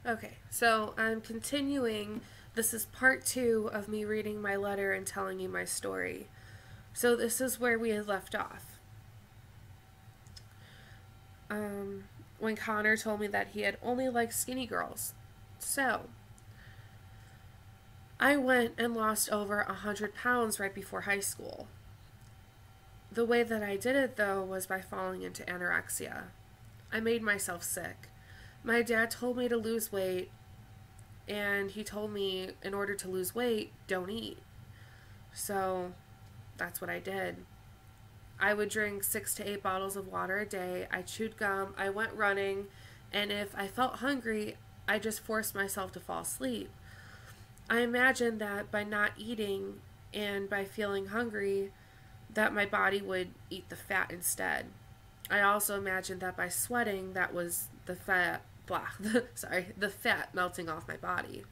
Okay, so I'm continuing. This is part two of me reading my letter and telling you my story. So this is where we had left off. Um, when Connor told me that he had only liked skinny girls. So I went and lost over 100 pounds right before high school. The way that I did it, though, was by falling into anorexia. I made myself sick. My dad told me to lose weight, and he told me in order to lose weight, don't eat. So that's what I did. I would drink 6 to 8 bottles of water a day. I chewed gum. I went running. And if I felt hungry, I just forced myself to fall asleep. I imagined that by not eating and by feeling hungry, that my body would eat the fat instead. I also imagined that by sweating, that was the fat, the fat melting off my body.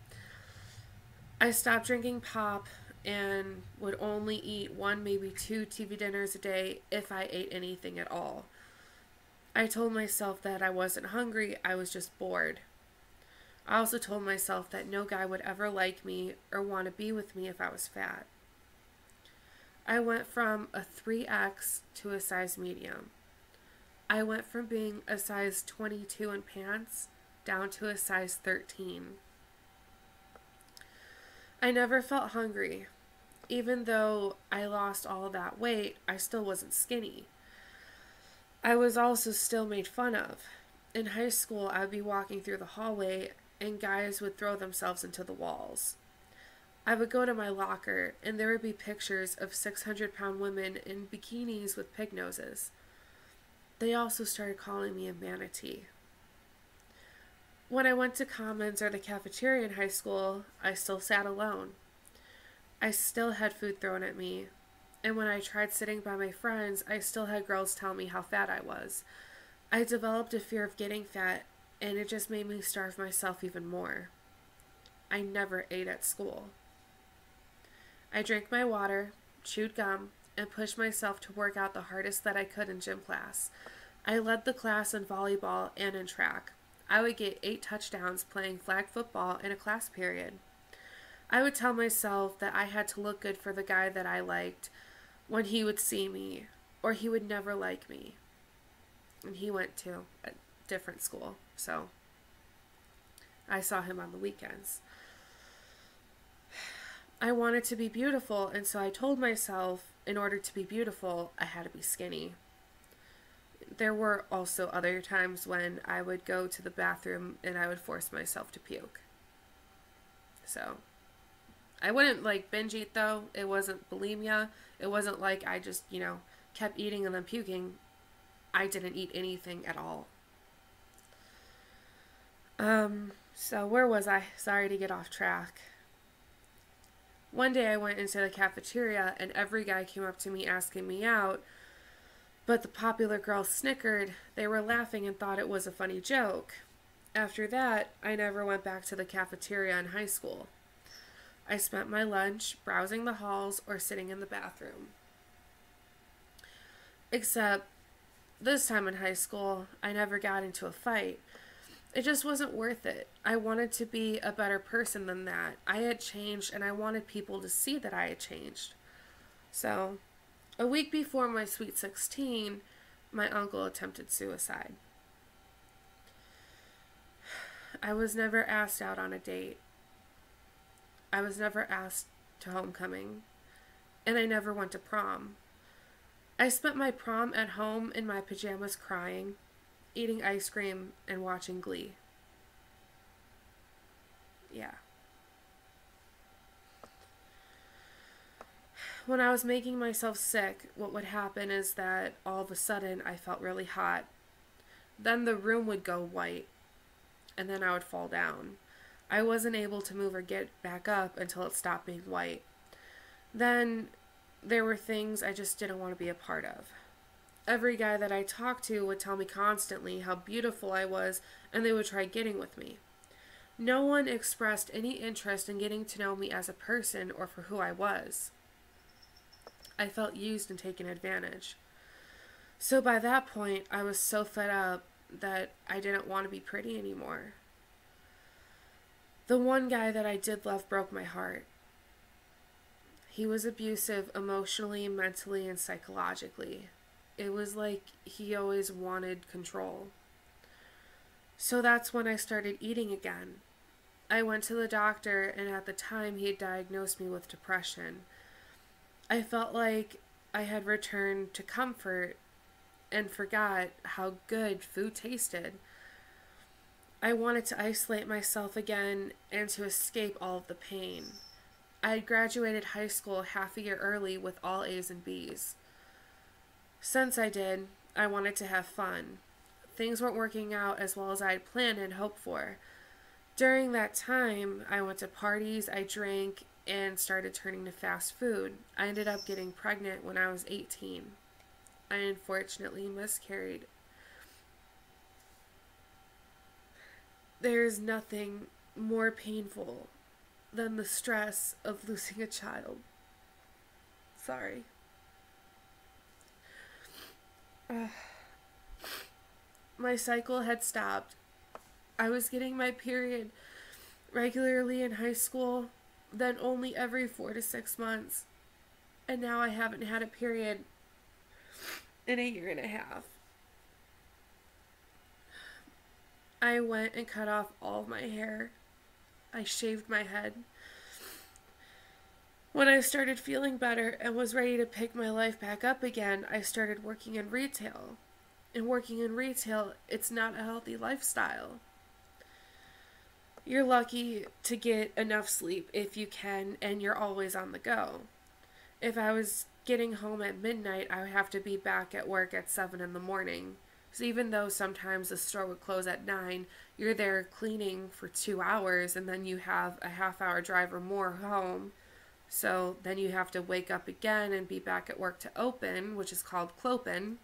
I stopped drinking pop and would only eat one, maybe two TV dinners a day if I ate anything at all. I told myself that I wasn't hungry, I was just bored. I also told myself that no guy would ever like me or want to be with me if I was fat. I went from a 3X to a size medium. I went from being a size 22 in pants down to a size 13. I never felt hungry. Even though I lost all of that weight, I still wasn't skinny. I was also still made fun of. In high school, I would be walking through the hallway and guys would throw themselves into the walls. I would go to my locker and there would be pictures of 600-pound women in bikinis with pig noses. They also started calling me a manatee. When I went to commons or the cafeteria in high school, I still sat alone. I still had food thrown at me. And when I tried sitting by my friends, I still had girls tell me how fat I was. I developed a fear of getting fat, and it just made me starve myself even more. I never ate at school. I drank my water, chewed gum, and pushed myself to work out the hardest that I could in gym class. I led the class in volleyball and in track. I would get 8 touchdowns playing flag football in a class period. I would tell myself that I had to look good for the guy that I liked when he would see me, or he would never like me. And he went to a different school, so I saw him on the weekends. I wanted to be beautiful, and so I told myself in order to be beautiful, I had to be skinny. There were also other times when I would go to the bathroom and I would force myself to puke. So I wouldn't binge eat though. It wasn't bulimia. It wasn't like I just, kept eating and then puking. I didn't eat anything at all. So where was I? Sorry to get off track. One day I went into the cafeteria and every guy came up to me asking me out, but the popular girls snickered. They were laughing and thought it was a funny joke. After that, I never went back to the cafeteria in high school. I spent my lunch browsing the halls or sitting in the bathroom. Except, this time in high school, I never got into a fight. It just wasn't worth it. I wanted to be a better person than that. I had changed and I wanted people to see that I had changed. So, a week before my sweet 16, my uncle attempted suicide. I was never asked out on a date. I was never asked to homecoming. And I never went to prom. I spent my prom at home in my pajamas crying, eating ice cream, and watching Glee. Yeah. When I was making myself sick, what would happen is that all of a sudden I felt really hot. Then the room would go white, and then I would fall down. I wasn't able to move or get back up until it stopped being white. Then there were things I just didn't want to be a part of. Every guy that I talked to would tell me constantly how beautiful I was, and they would try getting with me. No one expressed any interest in getting to know me as a person or for who I was. I felt used and taken advantage. So by that point, I was so fed up that I didn't want to be pretty anymore. The one guy that I did love broke my heart. He was abusive emotionally, mentally, and psychologically. It was like he always wanted control. So that's when I started eating again. I went to the doctor, and at the time he had diagnosed me with depression. I felt like I had returned to comfort and forgot how good food tasted. I wanted to isolate myself again and to escape all of the pain. I had graduated high school half a year early with all A's and B's. Since I did, I wanted to have fun. Things weren't working out as well as I had planned and hoped for. During that time, I went to parties, I drank, and started turning to fast food. I ended up getting pregnant when I was 18. I unfortunately miscarried. There's nothing more painful than the stress of losing a child. Sorry. My cycle had stopped. I was getting my period regularly in high school, then only every 4 to 6 months. And now I haven't had a period in a year and a half. I went and cut off all of my hair. I shaved my head. When I started feeling better and was ready to pick my life back up again, I started working in retail. And working in retail, it's not a healthy lifestyle. You're lucky to get enough sleep if you can, and you're always on the go. If I was getting home at midnight, I would have to be back at work at 7 in the morning. So even though sometimes the store would close at 9, you're there cleaning for 2 hours, and then you have a half-hour drive or more home. So then you have to wake up again and be back at work to open, which is called clopin.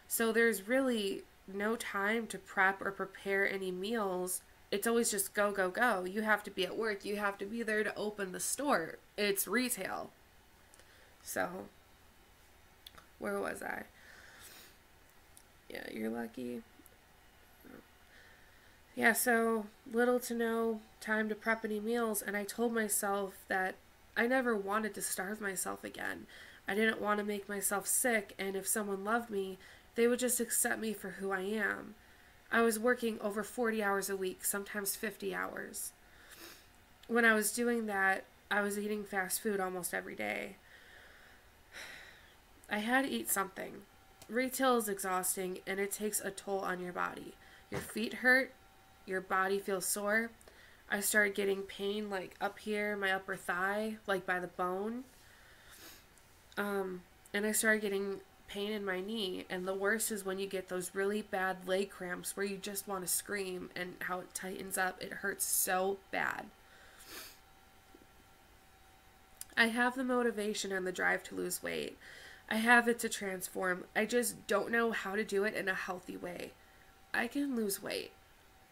So there's really no time to prep or prepare any meals. It's always just go, go, go. You have to be at work. You have to be there to open the store. It's retail. So, where was I? Yeah, you're lucky. Yeah, so little to no time to prep any meals, and I told myself that I never wanted to starve myself again. I didn't want to make myself sick, and if someone loved me, they would just accept me for who I am. I was working over 40 hours a week, sometimes 50 hours. When I was doing that, I was eating fast food almost every day. I had to eat something. Retail is exhausting, and it takes a toll on your body. Your feet hurt, your body feels sore. I started getting pain like up here, my upper thigh, like by the bone. And I started getting pain in my knee, and the worst is when you get those really bad leg cramps where you just want to scream, and how it tightens up. It hurts so bad. I have the motivation and the drive to lose weight. I have it to transform. I just don't know how to do it in a healthy way. I can lose weight.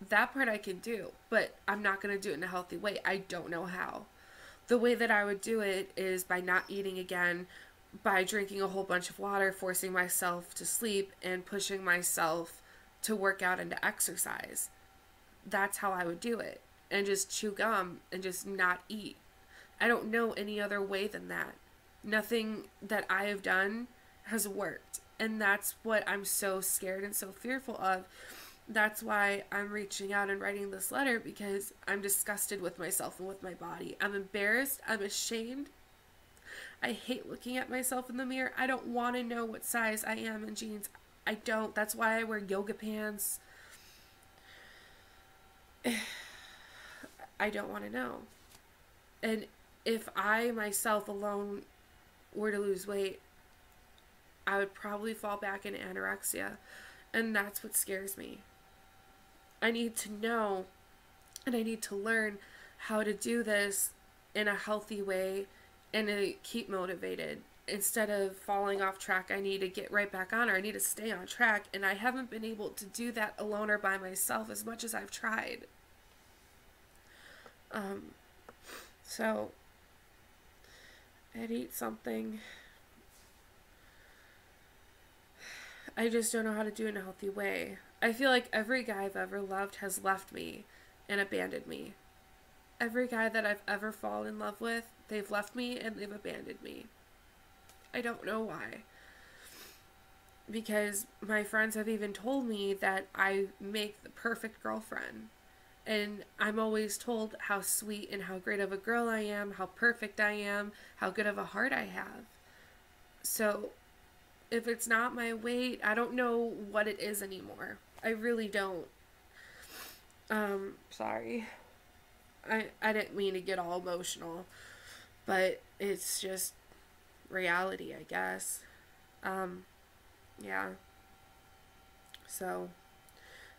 That part I can do, but I'm not going to do it in a healthy way. I don't know how. The way that I would do it is by not eating again, by drinking a whole bunch of water, forcing myself to sleep, and pushing myself to work out and to exercise. That's how I would do it. And just chew gum and just not eat. I don't know any other way than that. Nothing that I have done has worked. And that's what I'm so scared and so fearful of. That's why I'm reaching out and writing this letter, because I'm disgusted with myself and with my body. I'm embarrassed. I'm ashamed. I hate looking at myself in the mirror. I don't want to know what size I am in jeans. I don't. That's why I wear yoga pants. I don't want to know. And if I myself alone were to lose weight, I would probably fall back into anorexia. And that's what scares me. I need to know, and I need to learn how to do this in a healthy way and to keep motivated. Instead of falling off track, I need to get right back on, or I need to stay on track. And I haven't been able to do that alone or by myself as much as I've tried. So I'd eat something. I just don't know how to do it in a healthy way. I feel like every guy I've ever loved has left me and abandoned me. Every guy that I've ever fallen in love with, they've left me and they've abandoned me. I don't know why. Because my friends have even told me that I make the perfect girlfriend. And I'm always told how sweet and how great of a girl I am, how perfect I am, how good of a heart I have. So if it's not my weight, I don't know what it is anymore. I really don't. Sorry. I didn't mean to get all emotional, but it's just reality, I guess. Yeah. So,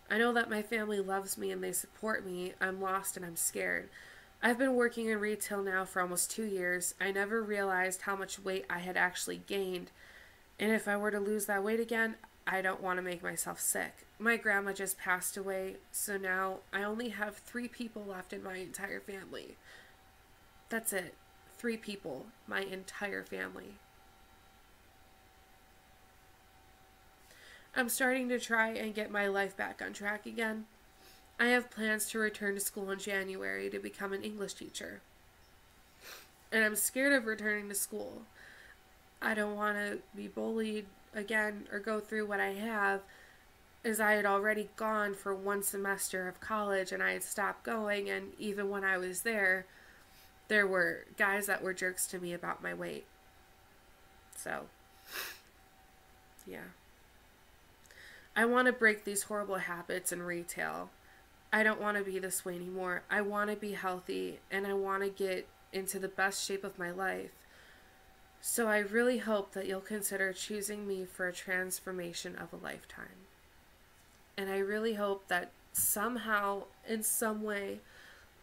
I know that my family loves me and they support me. I'm lost and I'm scared. I've been working in retail now for almost 2 years. I never realized how much weight I had actually gained. And if I were to lose that weight again, I don't want to make myself sick. My grandma just passed away, so now I only have 3 people left in my entire family. That's it. 3 people. My entire family. I'm starting to try and get my life back on track again. I have plans to return to school in January to become an English teacher. And I'm scared of returning to school. I don't want to be bullied again or go through what I have, as I had already gone for 1 semester of college and I had stopped going, and even when I was there were guys that were jerks to me about my weight. So, yeah. I want to break these horrible habits in retail. I don't want to be this way anymore. I want to be healthy and I want to get into the best shape of my life. So I really hope that you'll consider choosing me for a transformation of a lifetime. And I really hope that somehow, in some way,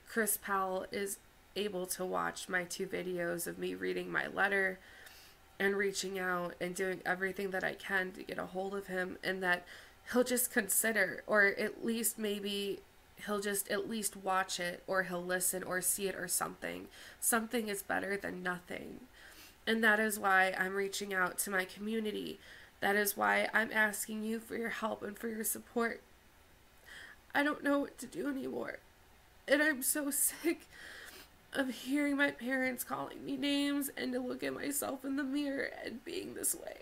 Chris Powell is able to watch my 2 videos of me reading my letter and reaching out and doing everything that I can to get a hold of him, and that he'll just consider, or at least maybe he'll just at least watch it, or he'll listen or see it or something. Something is better than nothing. And that is why I'm reaching out to my community. That is why I'm asking you for your help and for your support. I don't know what to do anymore. And I'm so sick of hearing my parents calling me names and to look at myself in the mirror and being this way.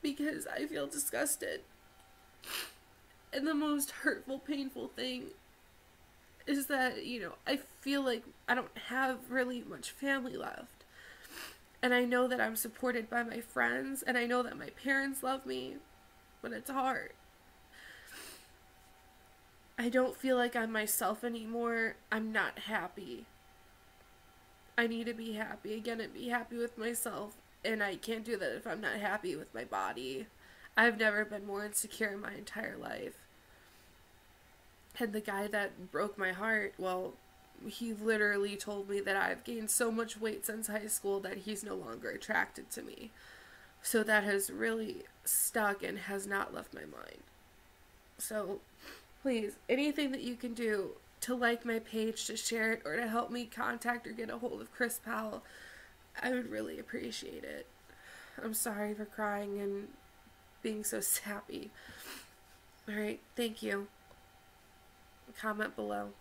Because I feel disgusted. And the most hurtful, painful thing is that, I feel like I don't have really much family left. And I know that I'm supported by my friends, and I know that my parents love me, but it's hard. I don't feel like I'm myself anymore. I'm not happy. I need to be happy again and be happy with myself, and I can't do that if I'm not happy with my body. I've never been more insecure in my entire life. And the guy that broke my heart, well, he literally told me that I've gained so much weight since high school that he's no longer attracted to me. So that has really stuck and has not left my mind. So, please, anything that you can do to like my page, to share it, or to help me contact or get a hold of Chris Powell, I would really appreciate it. I'm sorry for crying and being so sappy. Alright, thank you. Comment below.